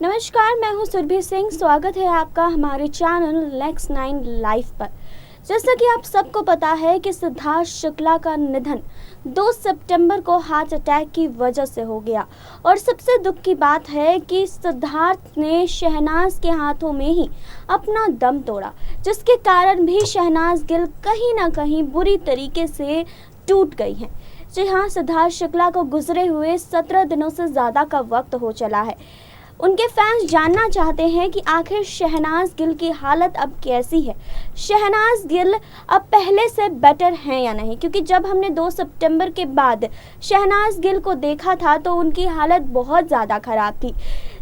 नमस्कार, मैं हूं सुरभि सिंह। स्वागत है आपका हमारे चैनल नेक्स्ट 9 लाइव पर। जैसा कि आप सबको पता है कि सिद्धार्थ शुक्ला का निधन 2 सितंबर को हार्ट अटैक की वजह से हो गया और सबसे दुख की बात है कि सिद्धार्थ ने शहनाज के हाथों में ही अपना दम तोड़ा, जिसके कारण भी शहनाज गिल कहीं ना कहीं बुरी तरीके से टूट गई हैं। जी हाँ, सिद्धार्थ शुक्ला को गुजरे हुए 17 दिनों से ज़्यादा का वक्त हो चला है। उनके फैंस जानना चाहते हैं कि आखिर शहनाज गिल की हालत अब कैसी है। शहनाज गिल अब पहले से बेटर हैं या नहीं, क्योंकि जब हमने 2 सितंबर के बाद शहनाज गिल को देखा था तो उनकी हालत बहुत ज़्यादा ख़राब थी।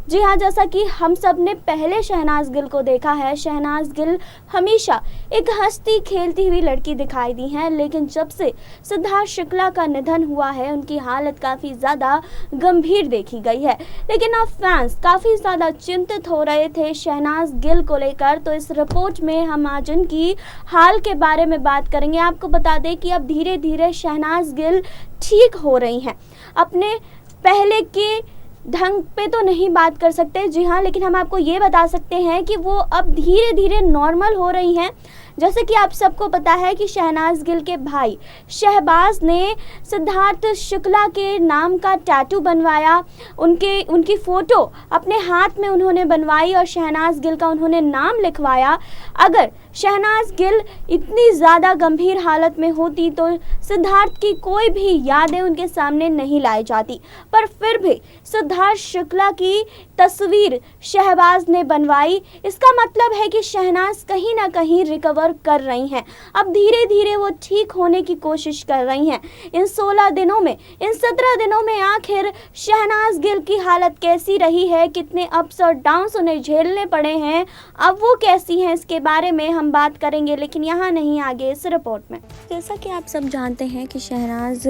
जी हाँ, जैसा कि हम सब ने पहले शहनाज गिल को देखा है, शहनाज गिल हमेशा एक हंसती खेलती हुई लड़की दिखाई दी हैं, लेकिन जब से सिद्धार्थ शुक्ला का निधन हुआ है उनकी हालत काफ़ी ज़्यादा गंभीर देखी गई है। लेकिन अब फैंस काफ़ी ज़्यादा चिंतित हो रहे थे शहनाज गिल को लेकर, तो इस रिपोर्ट में हम आज उनकी हाल के बारे में बात करेंगे। आपको बता दें कि अब धीरे धीरे शहनाज गिल ठीक हो रही हैं। अपने पहले के ढंग पे तो नहीं बात कर सकते, जी हाँ, लेकिन हम आपको ये बता सकते हैं कि वो अब धीरे धीरे नॉर्मल हो रही हैं। जैसे कि आप सबको पता है कि शहनाज गिल के भाई शहबाज ने सिद्धार्थ शुक्ला के नाम का टैटू बनवाया, उनकी फ़ोटो अपने हाथ में उन्होंने बनवाई और शहनाज गिल का उन्होंने नाम लिखवाया। अगर शहनाज गिल इतनी ज़्यादा गंभीर हालत में होती तो सिद्धार्थ की कोई भी यादें उनके सामने नहीं लाई जाती, पर फिर भी सिद्धार्थ शुक्ला की तस्वीर शहबाज ने बनवाई। इसका मतलब है कि शहनाज कहीं ना कहीं रिकवर कर रही हैं। अब धीरे धीरे वो ठीक होने की कोशिश कर रही हैं। इन 16 दिनों में, इन 17 दिनों में आखिर शहनाज गिल की हालत कैसी रही है, कितने अप्स और डाउन्स उन्हें झेलने पड़े हैं, अब वो कैसी हैं, इसके बारे में हम बात करेंगे, लेकिन यहाँ नहीं, आगे इस रिपोर्ट में। जैसा कि आप सब जानते हैं कि शहनाज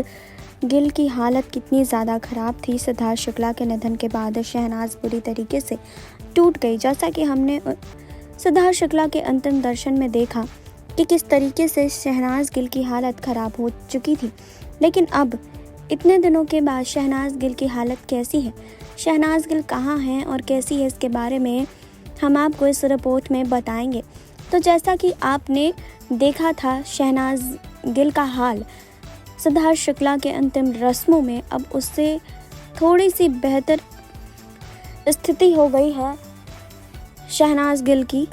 गिल की हालत कितनी ज़्यादा ख़राब थी। सिद्धार्थ शुक्ला के निधन के बाद शहनाज बुरी तरीके से टूट गई। जैसा कि हमने सिद्धार्थ शुक्ला के अंतिम दर्शन में देखा कि किस तरीके से शहनाज गिल की हालत ख़राब हो चुकी थी, लेकिन अब इतने दिनों के बाद शहनाज गिल की हालत कैसी है, शहनाज गिल कहाँ हैं और कैसी है, इसके बारे में हम आपको इस रिपोर्ट में बताएंगे। तो जैसा कि आपने देखा था शहनाज गिल का हाल सिद्धार्थ शुक्ला के अंतिम रस्मों में, अब उससे थोड़ी सी बेहतर स्थिति हो गई है शहनाज गिल की,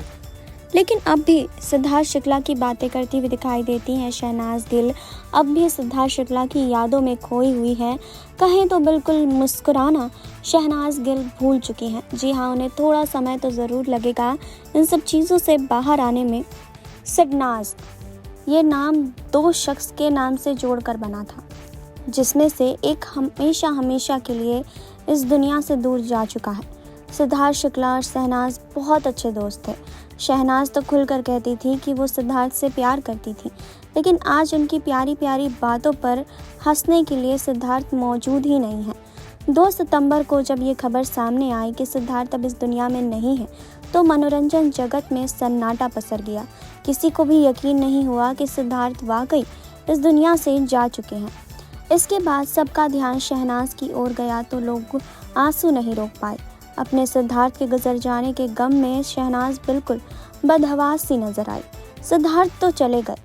लेकिन अब भी सिद्धार्थ शुक्ला की बातें करती हुई दिखाई देती हैं। शहनाज गिल अब भी सिद्धार्थ शुक्ला की यादों में खोई हुई है। कहें तो बिल्कुल मुस्कुराना शहनाज गिल भूल चुकी हैं। जी हाँ, उन्हें थोड़ा समय तो ज़रूर लगेगा इन सब चीज़ों से बाहर आने में। शहनाज, ये नाम 2 शख्स के नाम से जोड़कर बना था, जिसमें से एक हमेशा के लिए इस दुनिया से दूर जा चुका है। सिद्धार्थ शुक्ला और शहनाज बहुत अच्छे दोस्त थे। शहनाज तो खुलकर कहती थी कि वो सिद्धार्थ से प्यार करती थी, लेकिन आज उनकी प्यारी प्यारी बातों पर हंसने के लिए सिद्धार्थ मौजूद ही नहीं है। 2 सितंबर को जब ये खबर सामने आई कि सिद्धार्थ अब इस दुनिया में नहीं है, तो मनोरंजन जगत में सन्नाटा पसर गया। किसी को भी यकीन नहीं हुआ कि सिद्धार्थ वाकई इस दुनिया से जा चुके हैं। इसके बाद सबका ध्यान शहनाज की ओर गया तो लोग आंसू नहीं रोक पाए। अपने सिद्धार्थ के गुजर जाने के गम में शहनाज बिल्कुल बदहवास सी नजर आई। सिद्धार्थ तो चले गए,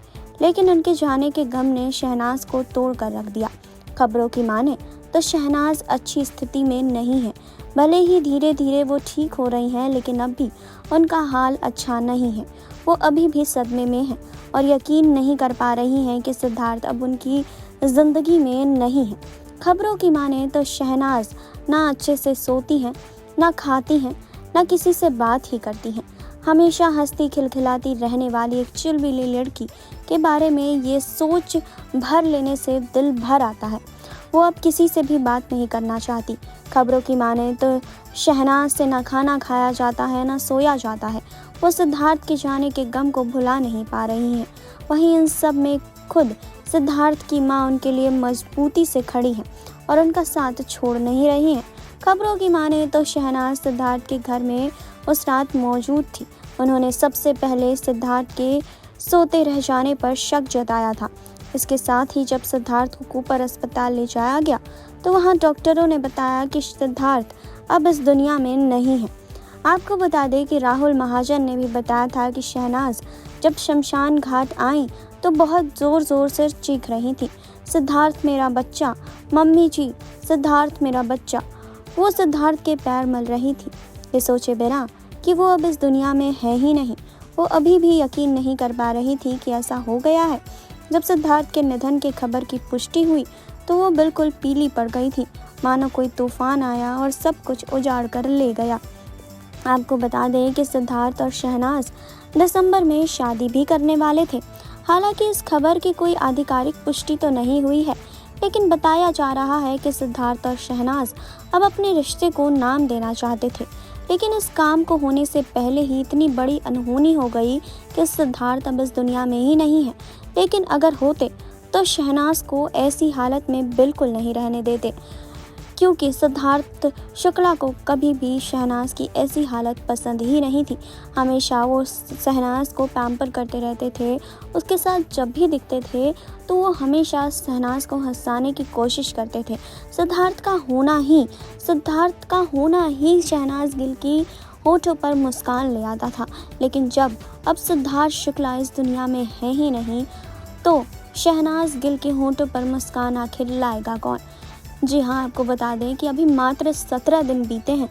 लेकिन उनके जाने के गम ने शहनाज को तोड़ कर रख दिया। खबरों की माने तो शहनाज अच्छी स्थिति में नहीं है। भले ही धीरे धीरे वो ठीक हो रही हैं, लेकिन अब भी उनका हाल अच्छा नहीं है। वो अभी भी सदमे में हैं और यकीन नहीं कर पा रही हैं कि सिद्धार्थ अब उनकी ज़िंदगी में नहीं है। खबरों की माने तो शहनाज ना अच्छे से सोती हैं, ना खाती हैं, ना किसी से बात ही करती हैं। हमेशा हंसती खिलखिलाती रहने वाली एक चुलबुली लड़की के बारे में ये सोच भर लेने से दिल भर आता है। वो अब किसी से भी बात नहीं करना चाहती। खबरों की माने तो शहनाज से ना खाना खाया जाता है, ना सोया जाता है। वो सिद्धार्थ के जाने के गम को भुला नहीं पा रही हैं। वहीं इन सब में खुद सिद्धार्थ की माँ उनके लिए मजबूती से खड़ी हैं और उनका साथ छोड़ नहीं रही हैं। खबरों की माने तो शहनाज सिद्धार्थ के घर में उस रात मौजूद थी। उन्होंने सबसे पहले सिद्धार्थ के सोते रह जाने पर शक जताया था। इसके साथ ही जब सिद्धार्थ को कूपर अस्पताल ले जाया गया तो वहां डॉक्टरों ने बताया कि सिद्धार्थ अब इस दुनिया में नहीं है। आपको बता दें कि राहुल महाजन ने भी बताया था कि शहनाज जब शमशान घाट आई तो बहुत ज़ोर ज़ोर से चीख रही थी, सिद्धार्थ मेरा बच्चा, मम्मी जी सिद्धार्थ मेरा बच्चा। वो सिद्धार्थ के पैर मल रही थी, ये सोचे बिना कि वो अब इस दुनिया में है ही नहीं। वो अभी भी यकीन नहीं कर पा रही थी कि ऐसा हो गया है। जब सिद्धार्थ के निधन की खबर की पुष्टि हुई तो वो बिल्कुल पीली पड़ गई थी, मानो कोई तूफान आया और सब कुछ उजाड़ कर ले गया। आपको बता दें कि सिद्धार्थ और शहनाज दिसंबर में शादी भी करने वाले थे। हालांकि इस खबर की कोई आधिकारिक पुष्टि तो नहीं हुई है, लेकिन बताया जा रहा है कि सिद्धार्थ और शहनाज अब अपने रिश्ते को नाम देना चाहते थे। लेकिन इस काम को होने से पहले ही इतनी बड़ी अनहोनी हो गई कि सिद्धार्थ अब इस दुनिया में ही नहीं है। लेकिन अगर होते तो शहनाज को ऐसी हालत में बिल्कुल नहीं रहने देते, क्योंकि सिद्धार्थ शुक्ला को कभी भी शहनाज की ऐसी हालत पसंद ही नहीं थी। हमेशा वो शहनाज को पैम्पर करते रहते थे, उसके साथ जब भी दिखते थे तो वो हमेशा शहनाज को हंसाने की कोशिश करते थे। सिद्धार्थ का होना ही शहनाज गिल की होठों पर मुस्कान ले आता था। लेकिन जब अब सिद्धार्थ शुक्ला इस दुनिया में है ही नहीं तो शहनाज गिल के होठों पर मुस्कान आखिर लाएगा कौन। जी हाँ, आपको बता दें कि अभी मात्र 17 दिन बीते हैं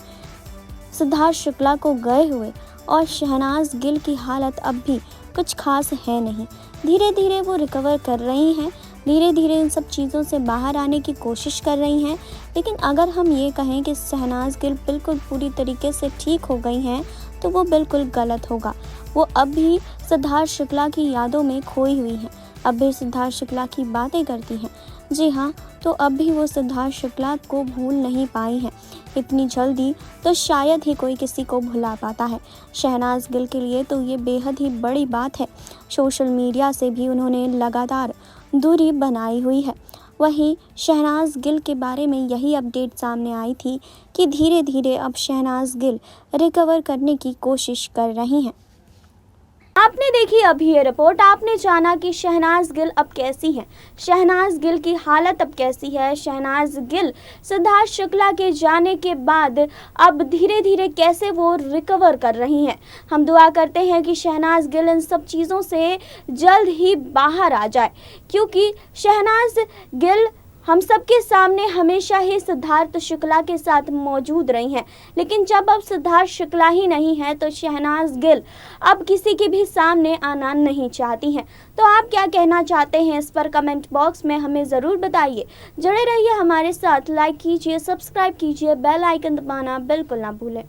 सिद्धार्थ शुक्ला को गए हुए और शहनाज गिल की हालत अब भी कुछ खास है नहीं। धीरे धीरे वो रिकवर कर रही हैं, धीरे धीरे इन सब चीज़ों से बाहर आने की कोशिश कर रही हैं। लेकिन अगर हम ये कहें कि शहनाज गिल बिल्कुल पूरी तरीके से ठीक हो गई हैं तो वो बिल्कुल गलत होगा। वो अब भी सिद्धार्थ शुक्ला की यादों में खोई हुई हैं, अब भी सिद्धार्थ शुक्ला की बातें करती हैं। जी हाँ, तो अब भी वो सिद्धार्थ शुक्ला को भूल नहीं पाई हैं। इतनी जल्दी तो शायद ही कोई किसी को भुला पाता है। शहनाज गिल के लिए तो ये बेहद ही बड़ी बात है। सोशल मीडिया से भी उन्होंने लगातार दूरी बनाई हुई है। वहीं शहनाज गिल के बारे में यही अपडेट सामने आई थी कि धीरे धीरे अब शहनाज गिल रिकवर करने की कोशिश कर रही हैं। आपने देखी अभी ये रिपोर्ट, आपने जाना कि शहनाज गिल अब कैसी हैं, शहनाज गिल की हालत अब कैसी है, शहनाज गिल सिद्धार्थ शुक्ला के जाने के बाद अब धीरे धीरे कैसे वो रिकवर कर रही हैं। हम दुआ करते हैं कि शहनाज गिल इन सब चीज़ों से जल्द ही बाहर आ जाए, क्योंकि शहनाज गिल हम सबके सामने हमेशा ही सिद्धार्थ शुक्ला के साथ मौजूद रही हैं। लेकिन जब अब सिद्धार्थ शुक्ला ही नहीं है तो शहनाज गिल अब किसी के भी सामने आना नहीं चाहती हैं। तो आप क्या कहना चाहते हैं इस पर कमेंट बॉक्स में हमें ज़रूर बताइए। जुड़े रहिए हमारे साथ, लाइक कीजिए, सब्सक्राइब कीजिए, बेल आइकन दबाना बिल्कुल ना भूलें।